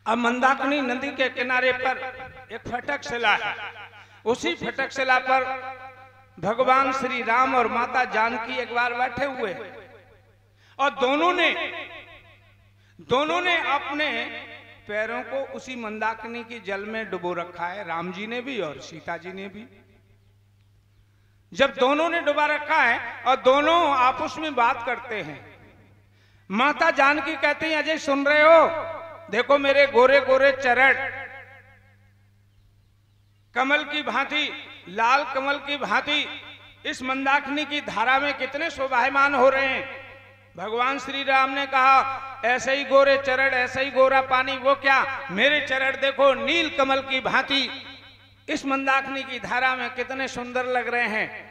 अब मंदाकिनी नदी के किनारे पर एक फटक शिला है। उसी फटक शिला पर भगवान श्री राम और माता जानकी एक बार बैठे हुए और दोनों ने अपने पैरों को उसी मंदाकिनी की जल में डुबो रखा है, राम जी ने भी और सीता जी ने भी। जब दोनों ने डुबा रखा है और दोनों आपस में बात करते हैं, माता जानकी कहती हैं, अजय सुन रहे हो? देखो मेरे गोरे गोरे चरण कमल की भांति, लाल कमल की भांति इस मंदाकिनी की धारा में कितने शोभायमान हो रहे हैं। भगवान श्री राम ने कहा, ऐसे ही गोरे चरण, ऐसे ही गोरा पानी। वो क्या, मेरे चरण देखो नील कमल की भांति इस मंदाकिनी की धारा में कितने सुंदर लग रहे हैं।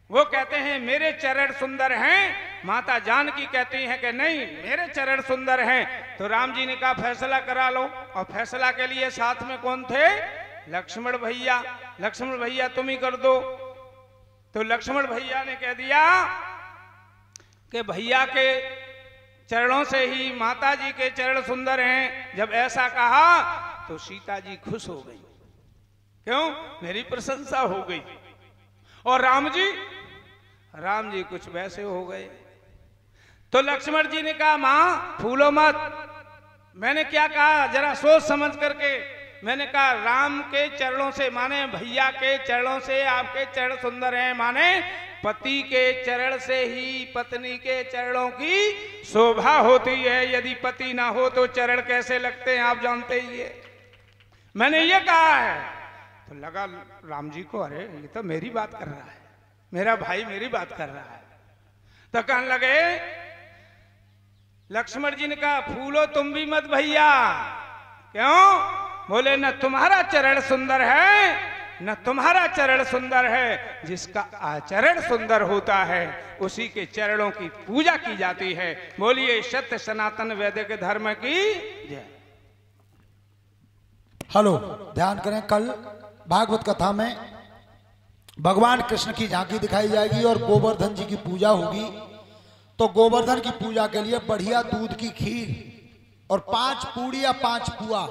वो कहते हैं मेरे चरण सुंदर हैं। माता जानकी कहती हैं कि नहीं, मेरे चरण सुंदर हैं। तो राम जी ने कहा फैसला करा लो। और फैसला के लिए साथ में कौन थे? लक्ष्मण भैया। लक्ष्मण भैया तुम ही कर दो। तो लक्ष्मण भैया ने कह दिया कि भैया के चरणों से ही माता जी के चरण सुंदर हैं। जब ऐसा कहा तो सीता जी खुश हो गई। क्यों? मेरी प्रशंसा हो गई। और राम जी कुछ वैसे हो गए। तो लक्ष्मण जी ने कहा, मां फूलो मत। मैंने क्या कहा, जरा सोच समझ करके। मैंने कहा राम के चरणों से, माने भैया के चरणों से आपके चरण सुंदर हैं। माने पति के चरण से ही पत्नी के चरणों की शोभा होती है। यदि पति ना हो तो चरण कैसे लगते हैं, आप जानते ही है। मैंने ये कहा है। तो लगा राम जी को, अरे ये तो मेरी बात कर रहा है, मेरा भाई मेरी बात कर रहा है। तो कहने लगे, लक्ष्मण जी ने कहा फूलो तुम भी मत भैया। क्यों? बोले न तुम्हारा चरण सुंदर है, न तुम्हारा चरण सुंदर है। जिसका आचरण सुंदर होता है उसी के चरणों की पूजा की जाती है। बोलिए सत्य सनातन वैदिक धर्म की जय। हेलो, ध्यान करें, कल भागवत कथा में भगवान कृष्ण की झांकी दिखाई जाएगी और गोवर्धन जी की पूजा होगी। तो गोवर्धन की पूजा के लिए बढ़िया दूध की खीर और 5 पूड़ी या 5 पुआ